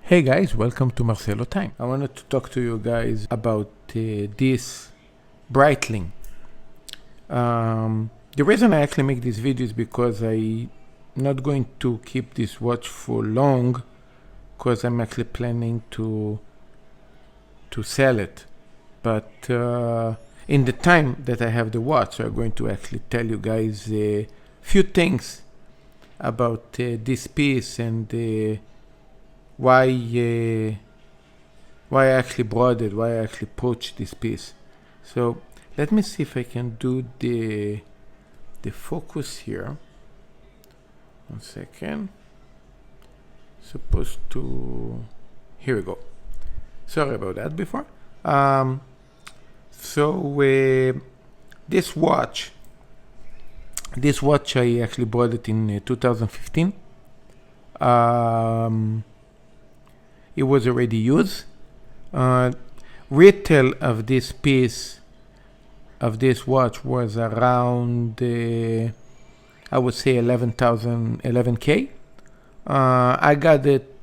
Hey guys, welcome to Marcelo Time. I wanted to talk to you guys about this Breitling. The reason I actually make this video is because I'm not going to keep this watch for long, because I'm actually planning to sell it. But in the time that I have the watch, I'm going to actually tell you guys a few things about this piece and why I actually brought it, why I actually approached this piece. So let me see if I can do the focus here. 1 second. Supposed to, here we go. Sorry about that before. This watch I actually bought it in 2015. It was already used. Retail of this piece, of this watch, was around, I would say 11K. I got it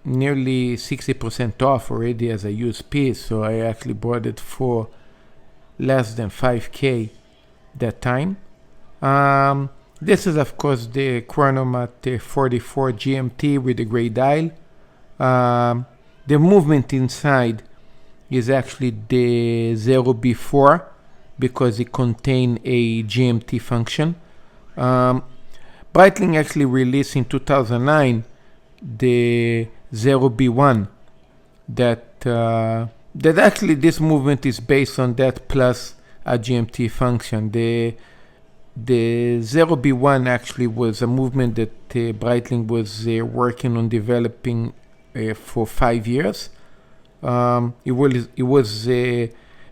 nearly 60% off already as a used piece, so I actually bought it for less than 5K that time. This is of course the Chronomat 44 GMT with the gray dial. The movement inside is actually the B04 because it contains a GMT function. Breitling actually released in 2009 the B1 that actually this movement is based on that plus a GMT function. The B1 actually was a movement that Breitling was working on developing for 5 years. It was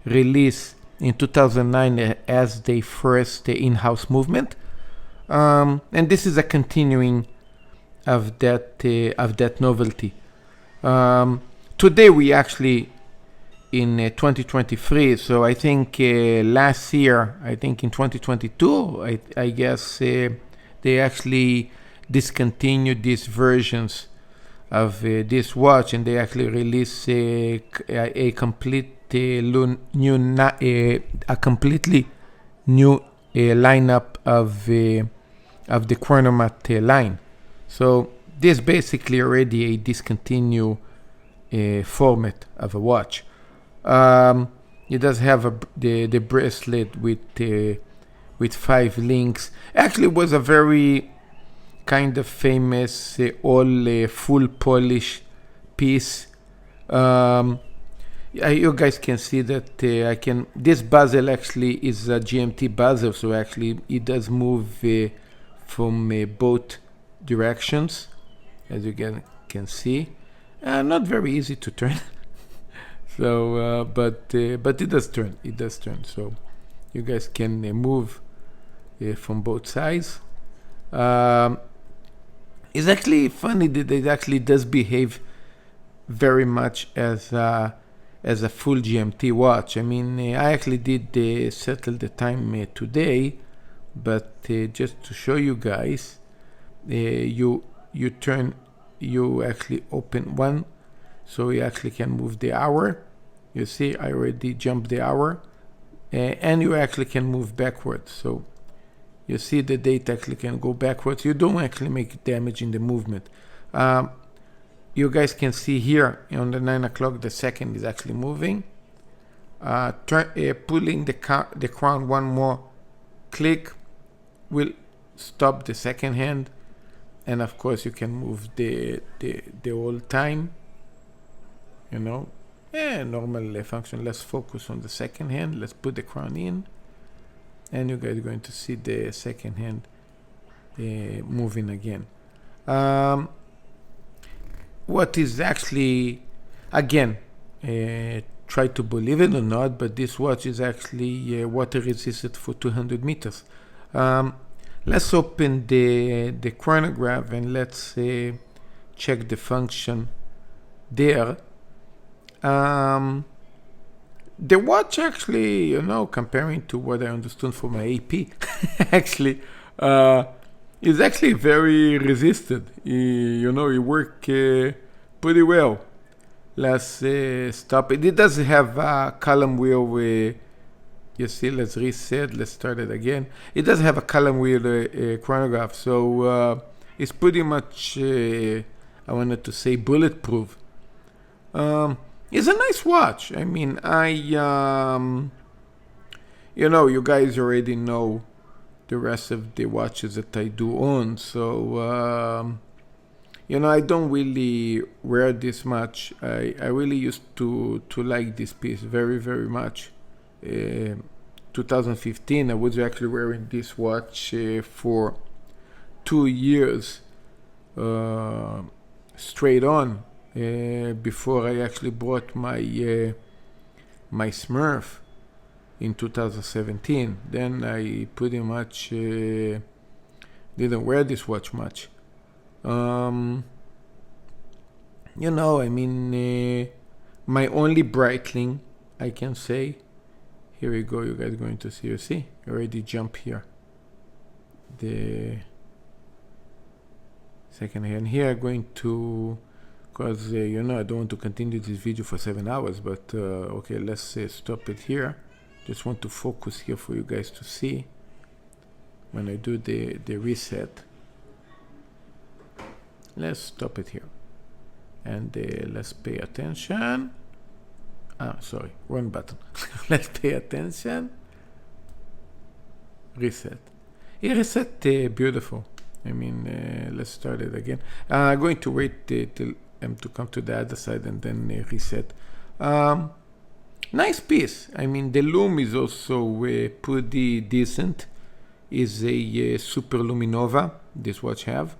released in 2009 as the first in-house movement, and this is a continuing of that novelty. Today we actually in 2023, so I think last year, I think in 2022, I guess they actually discontinued these versions of this watch, and they actually released a completely new lineup of the Chronomat line. So this basically already a discontinued format of a watch. It does have the bracelet with 5 links. Actually, it was a very kind of famous all full polish piece. You guys can see that this bezel actually is a GMT bezel, so actually it does move from both directions, as you can see. Not very easy to turn. So but it does turn, so you guys can move from both sides. It's actually funny that it actually does behave very much as a full GMT watch. I mean, I actually did settle the time today, but just to show you guys, you actually open one, so you actually can move the hour. You see, I already jumped the hour, and you actually can move backwards. So you see the date actually can go backwards. You don't actually make damage in the movement. You guys can see here on the 9 o'clock, the second is actually moving. Pulling the crown one more click will stop the second hand. And of course you can move the whole time, normal function. Let's focus on the second hand. Let's put the crown in, and you guys are going to see the second hand moving again. What is actually, again, try to believe it or not, but this watch is actually water resistant for 200 meters. Let's open the chronograph and let's check the function there. The watch actually, comparing to what I understood from my AP, actually, is actually very resistant. It work pretty well. Let's stop it. It does have a column wheel. You see, let's reset. Let's start it again. It does have a column wheel chronograph, so it's pretty much, I wanted to say, bulletproof. It's a nice watch. I mean, you guys already know the rest of the watches that I do own, so I don't really wear this much. I really used to like this piece very, very much. 2015, I was actually wearing this watch for 2 years straight on before I actually bought my Smurf in 2017. Then I pretty much didn't wear this watch much. I mean, my only Breitling, I can say. Here we go, you guys are going to see. You see, already jump here. The second hand here, going to, because I don't want to continue this video for 7 hours, but okay, let's stop it here. Just want to focus here for you guys to see when I do the reset. Let's stop it here, and let's pay attention. Sorry, wrong button. Let's pay attention. Reset. It reset beautiful. I mean, let's start it again. I'm going to wait till to come to the other side and then reset. Nice piece. I mean, the loom is also pretty decent. Is a Super Luminova. This watch have.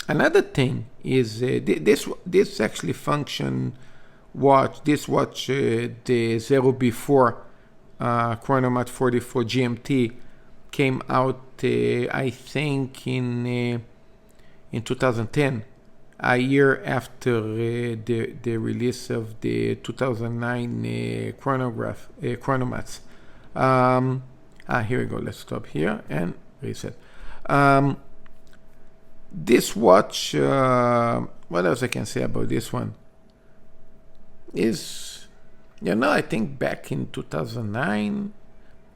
Another thing is this actually function watch. This watch, the B04 Chronomat 44 GMT, came out I think in 2010, a year after the release of the 2009 Chronomats. Here we go. Let's stop here and reset. This watch, what else I can say about this one is, I think back in 2009,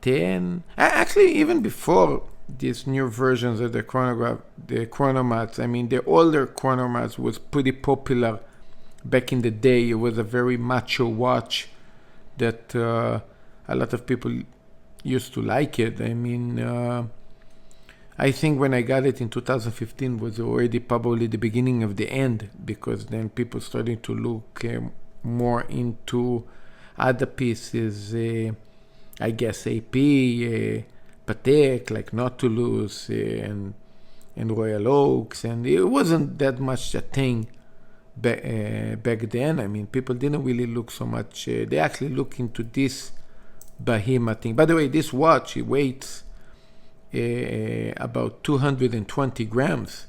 10, actually even before these new versions of the Chronomats. I mean, the older Chronomats was pretty popular back in the day. It was a very macho watch that a lot of people used to like it. I mean, I think when I got it in 2015 was already probably the beginning of the end, because then people started to look more into other pieces, I guess AP, Patek, like Nautilus, and Royal Oaks, and it wasn't that much a thing back then. I mean, people didn't really look so much. They actually look into this behemoth thing. By the way, this watch, it weighs about 220 grams.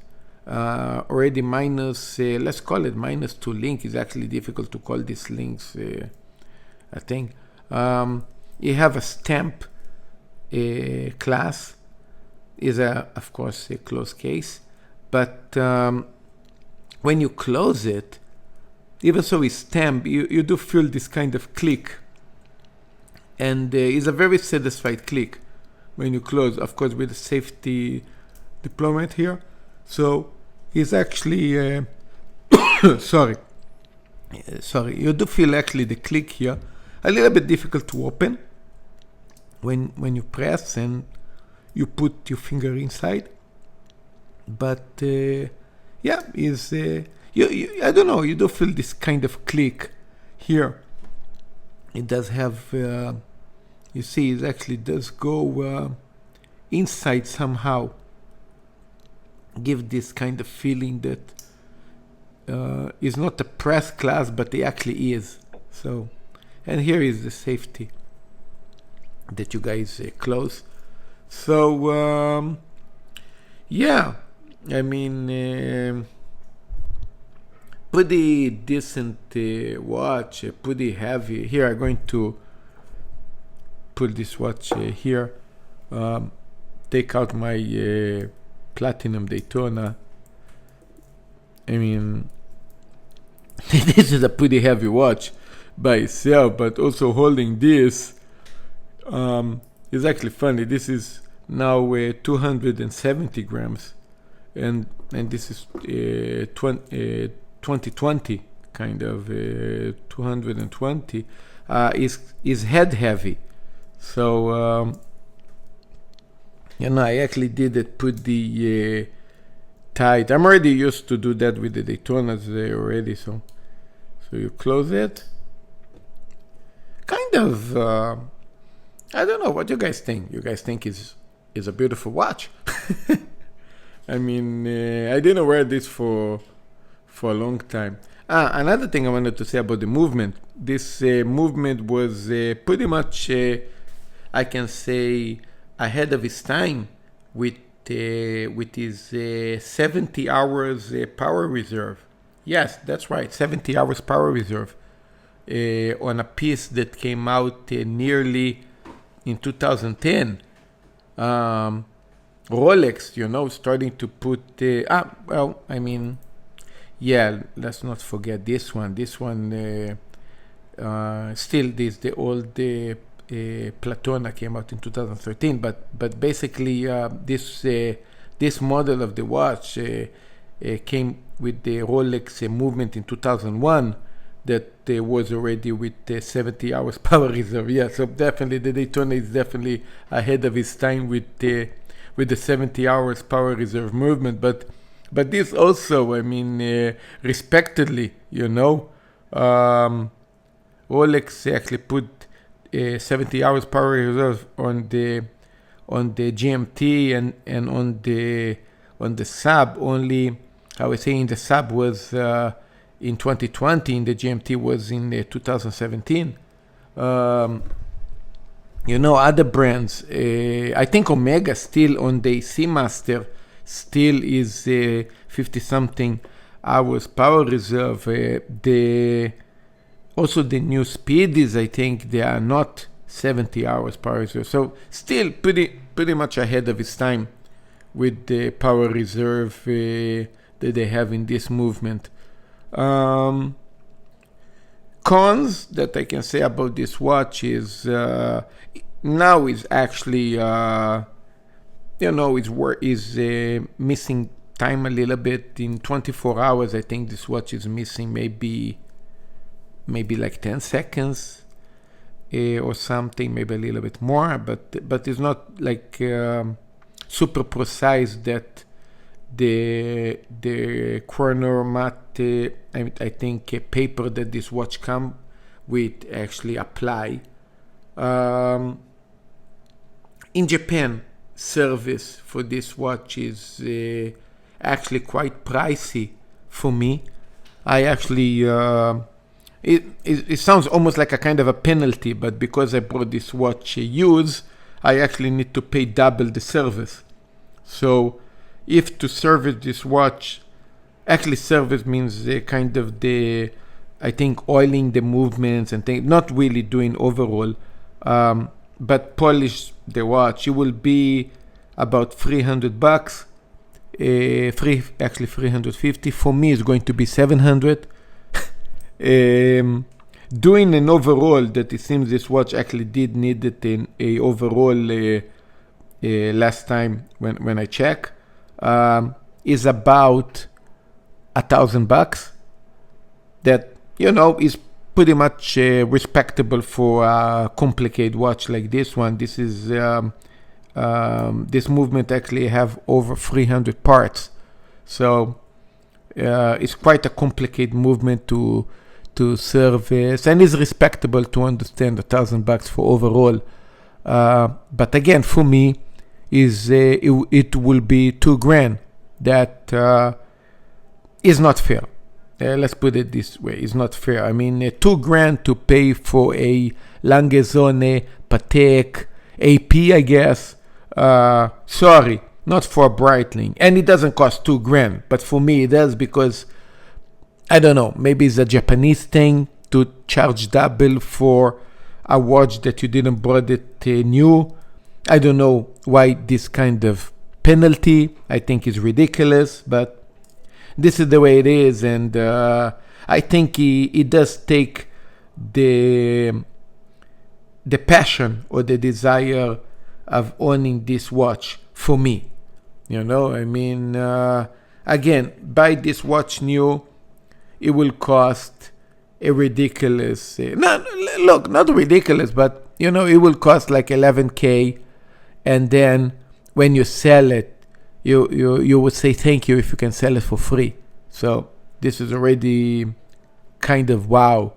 Already minus, let's call it minus 2 link. It's actually difficult to call these links, I think. You have a stamp class, is of course a closed case, but when you close it, even so it's stamped, you do feel this kind of click, and it's a very satisfied click when you close, of course with the safety deployment here. So it's actually sorry, you do feel actually the click here, a little bit difficult to open when you press and you put your finger inside, but yeah, is I don't know, you do feel this kind of click here. It does have, you see, it actually does go inside somehow, give this kind of feeling that is not a press class, but it actually is. So, and here is the safety that you guys close. So yeah, I mean, pretty decent watch, pretty heavy. Here I'm going to put this watch here, take out my Platinum Daytona. I mean, this is a pretty heavy watch by itself, but also holding this is actually funny. This is now 270 grams, and this is 2020 kind of 220 is head heavy. So I actually did it pretty tight. I'm already used to do that with the Daytonas already. So you close it. Kind of. I don't know what you guys think. You guys think is a beautiful watch? I mean, I didn't wear this for a long time. Another thing I wanted to say about the movement. This movement was pretty much, I can say, ahead of its time with his 70 hours power reserve. Yes, that's right, 70 hours power reserve on a piece that came out nearly in 2010. Rolex, starting to put... let's not forget this one. This one, still, the old Platona came out in 2013. But basically, this model of the watch came with the Rolex movement in 2001 that was already with 70 hours power reserve. Yeah, so definitely the Daytona is definitely ahead of its time with the 70 hours power reserve movement. But this also, respectively, Rolex actually put 70 hours power reserve on the GMT and on the sub. Only, I was saying, the sub was in 2020, and the GMT was in 2017. Other brands, I think Omega still on the Seamaster still is 50-something hours power reserve. Also the new Speedies, I think they are not 70 hours power reserve. So still pretty much ahead of its time with the power reserve that they have in this movement. Cons that I can say about this watch is now is actually is missing time a little bit. In 24 hours, I think this watch is missing maybe like 10 seconds or something, maybe a little bit more, but it's not like super precise that the Chronomat I think a paper that this watch come with actually apply. In Japan, service for this watch is actually quite pricey for me. I actually it sounds almost like a kind of a penalty, but because I bought this watch used, I actually need to pay double the service. So if to service this watch, actually service means kind of I think oiling the movements and things, not really doing overall, but polish the watch, it will be about $300. Actually 350. For me, it's going to be 700. Doing an overall, that it seems this watch actually did need it in a overall last time when I check, is about $1,000. That is pretty much respectable for a complicated watch like this one. This is this movement actually have over 300 parts, so it's quite a complicated movement to service, and is respectable to understand $1,000 for overall. But again, for me, it will be $2,000. That is not fair. Let's put it this way: it's not fair. I mean, $2,000 to pay for a Langhezone Patek AP, I guess. Sorry, not for Breitling, and it doesn't cost $2,000. But for me, it does, because I don't know. Maybe it's a Japanese thing to charge double for a watch that you didn't bought it new. I don't know why this kind of penalty. I think is ridiculous, but this is the way it is, and I think it does take the passion or the desire of owning this watch for me. You know, I mean, again, buy this watch new, it will cost a ridiculous, not ridiculous, but you know, it will cost like 11K, and then when you sell it, you would say thank you if you can sell it for free. So this is already kind of wow.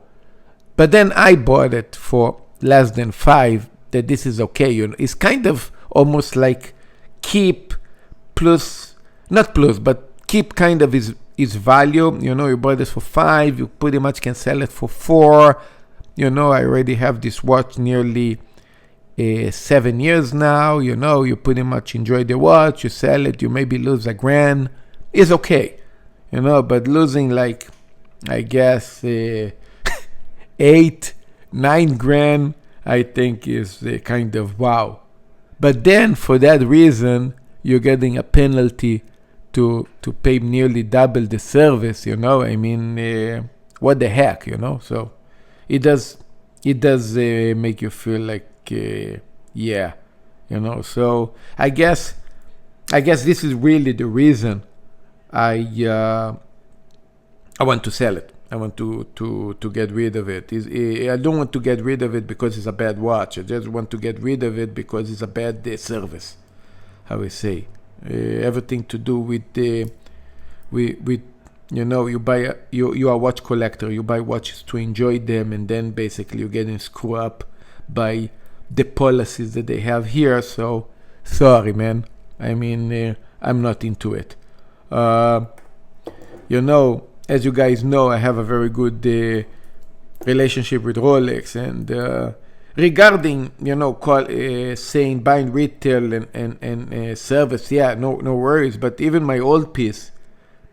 But then I bought it for less than 5. That this is okay. You know, it's kind of almost like keep plus, not plus, but keep kind of its value. You know, you bought this for 5, you pretty much can sell it for 4. You know, I already have this watch nearly 7 years now. You know, you pretty much enjoy the watch, you sell it, you maybe lose $1,000. It's okay. You know, but losing like, I guess, 8-9 grand, I think is kind of wow. But then for that reason, you're getting a penalty to pay nearly double the service, you know. I mean, what the heck, you know. So it does make you feel like, yeah, you know. So I guess this is really the reason I want to sell it. I want to get rid of it. I don't want to get rid of it because it's a bad watch. I just want to get rid of it because it's a bad service. How I say, everything to do with you know, you are a watch collector. You buy watches to enjoy them, and then basically you're getting screwed up by the policies that they have here. So sorry, man. I mean, I'm not into it. You know, as you guys know, I have a very good relationship with Rolex, and regarding, you know, saying buying retail and service, yeah, no worries. But even my old piece,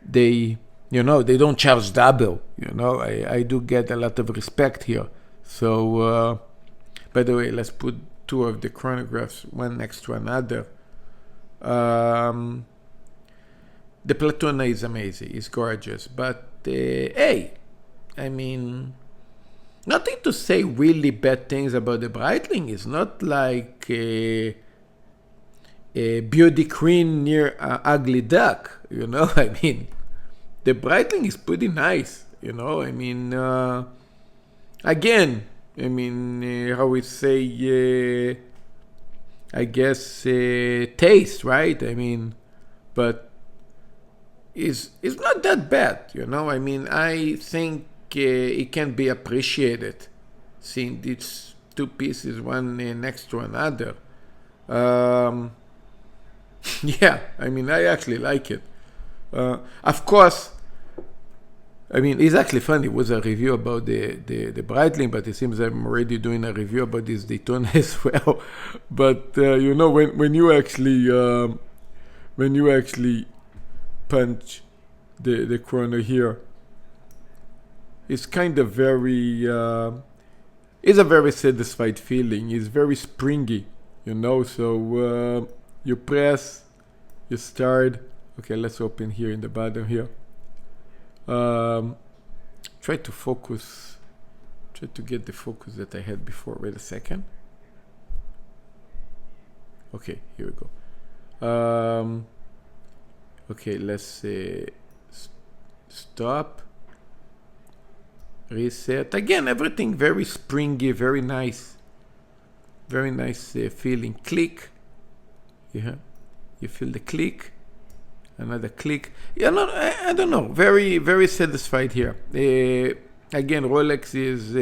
they don't charge double. You know, I do get a lot of respect here. So, by the way, let's put 2 of the chronographs one next to another. The Platona is amazing. It's gorgeous. But, hey, I mean, nothing to say really bad things about the Breitling. It's not like a beauty queen near an ugly duck, you know. I mean, the Breitling is pretty nice, you know. I mean, again, I mean, how we say, I guess, taste, right? I mean, but it's not that bad, you know. I mean, I think it can be appreciated, seeing these 2 pieces one next to another. Yeah, I mean, I actually like it. Of course, I mean, it's actually funny. It was a review about the Breitling, but it seems I'm already doing a review about this Daytona as well. But you know, when you actually punch the chrono here, it's kind of very it's a very satisfied feeling. It's very springy, you know. So you press, you start. Okay, let's open here in the bottom here. Try to focus, try to get the focus that I had before. Wait a second. Okay, here we go. Okay, let's stop, reset. Again, everything very springy, very nice feeling. Click. Yeah, you feel the click. Another click. Yeah, no, I don't know. Very, very satisfied here. Again, Rolex is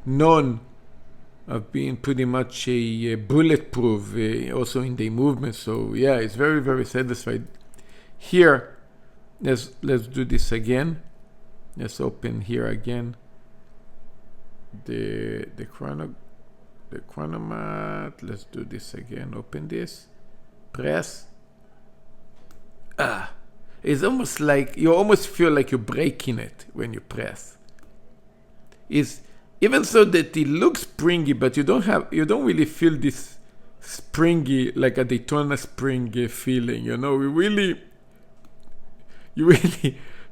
known of being pretty much a bulletproof, also in the movement. So yeah, it's very, very satisfied. Here, let's do this again. Let's open here again. The chronomat. Let's do this again. Open this. Press. It's almost like you almost feel like you're breaking it when you press. It's even so that it looks springy, but you don't really feel this springy, like a Daytona spring feeling. You know, you really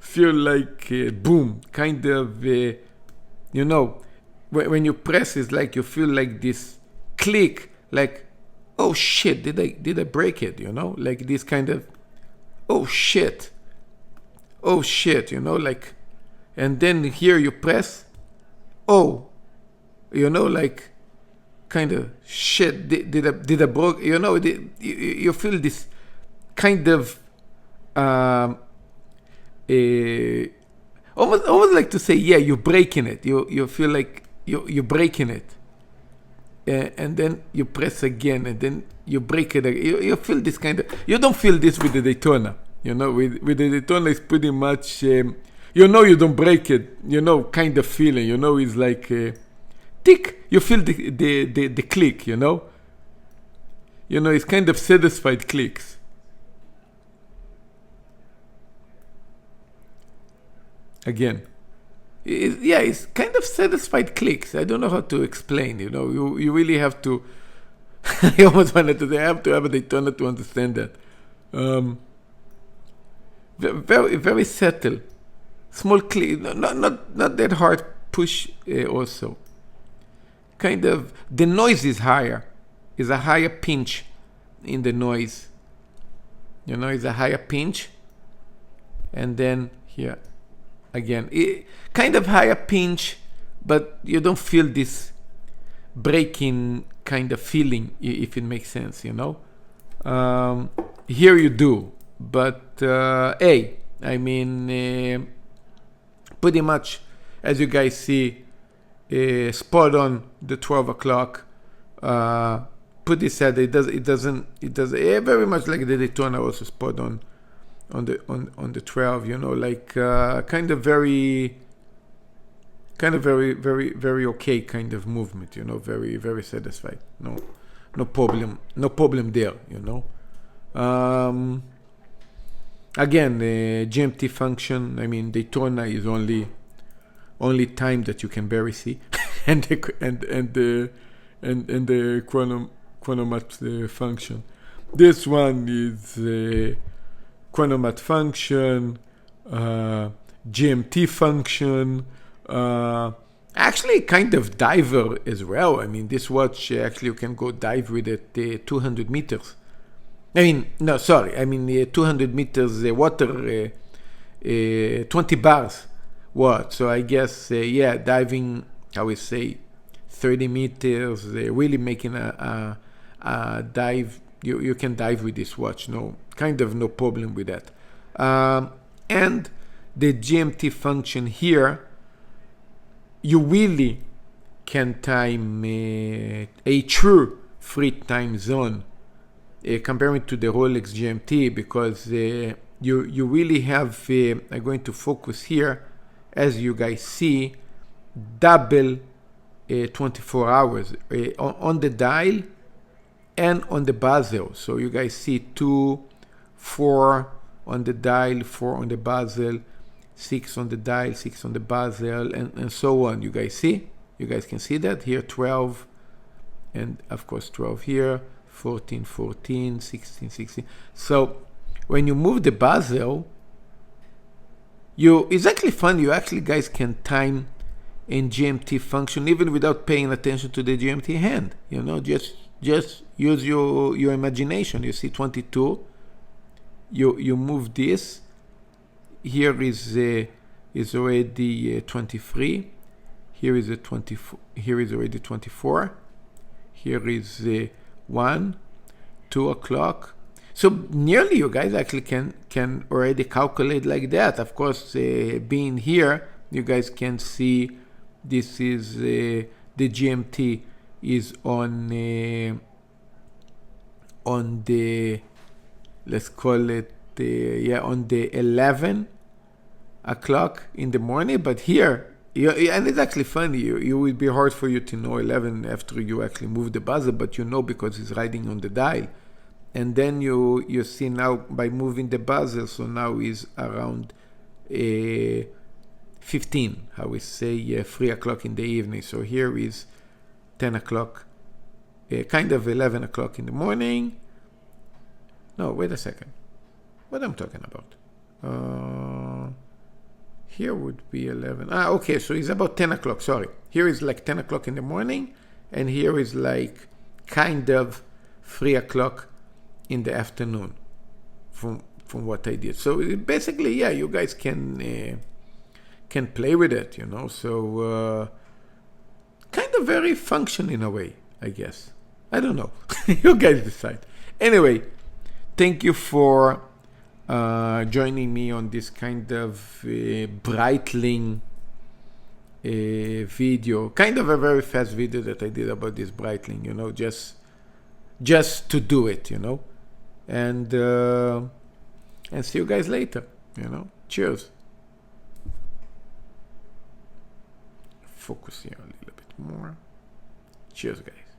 feel like boom, kind of, you know, when you press, it's like you feel like this click, like, oh shit, did I break it? You know, like this kind of, oh shit, you know, like, and then here you press, oh, you know, like, kind of shit, did I broke, you know, you feel this kind of almost like to say, yeah, you're breaking it. You feel like you're breaking it, and then you press again, and then you break it again. You feel this kind of. You don't feel this with the Daytona. You know, with the Daytona, it's pretty much. You know, you don't break it. You know, kind of feeling. You know, it's like tick. You feel the click. You know. You know, it's kind of satisfied clicks. Again, it's kind of satisfied clicks. I don't know how to explain. You know, you really have to. I almost wanted to say I have to have a Daytona to understand that. Very very subtle, small click. Not that hard push. Also, kind of the noise is higher. Is a higher pinch in the noise. You know, it's a higher pinch, and then here. Again, kind of higher pinch, but you don't feel this breaking kind of feeling, if it makes sense, you know. Here you do, but hey, I mean, pretty much, as you guys see, spot on the 12 o'clock. Pretty sad. It doesn't. Very much like the Daytona, also spot on the 12, you know, like kind of very very okay kind of movement, you know, very very satisfied. No problem there, you know. Again, GMT function. I mean, Daytona is only time that you can barely see, and the chronomat function. This one is chronomat function, GMT function, actually kind of diver as well. I mean, this watch actually you can go dive with it 200 meters. I mean, no, sorry. I mean 200 meters water, 20 bars. What? So I guess yeah, diving. I would say 30 meters. Really making a dive. You can dive with this watch. No problem with that. And the GMT function here, you really can time a true free time zone comparing to the Rolex GMT, because you really have. I'm going to focus here, as you guys see, double 24 hours on the dial and on the bezel. So you guys see 2, 4 on the dial, 4 on the bezel, 6 on the dial, 6 on the bezel, and so on. You guys see? You guys can see that here, 12, and of course 12 here, 14, 14, 16, 16. So when you move the bezel, it's actually fun. You actually guys can time in GMT function even without paying attention to the GMT hand. You know, just use your imagination. You see 22. You move this. Here is already 23. Here is a 24. Here is already 24. Here is 1, 2 o'clock. So nearly you guys actually can already calculate like that. Of course, being here, you guys can see this is the GMT is on the, let's call it on the 11 o'clock in the morning. But here, and it's actually funny, it would be hard for you to know 11 after you actually move the buzzer, but you know because it's riding on the dial. And then you see now by moving the buzzer, so now is around 15, how we say 3 o'clock in the evening. So here is 10 o'clock, kind of 11 o'clock in the morning. No, wait a second. What I'm talking about? here would be 11. Okay, so it's about 10 o'clock, sorry. Here is like 10 o'clock in the morning, and here is like kind of 3 o'clock in the afternoon from what I did. So basically, yeah, you guys can play with it, you know. So kind of very function in a way, I guess. I don't know. You guys decide. Anyway, thank you for joining me on this kind of Breitling video. Kind of a very fast video that I did about this Breitling, you know, just to do it, you know. And see you guys later, you know. Cheers. Focus here a little bit more. Cheers, guys.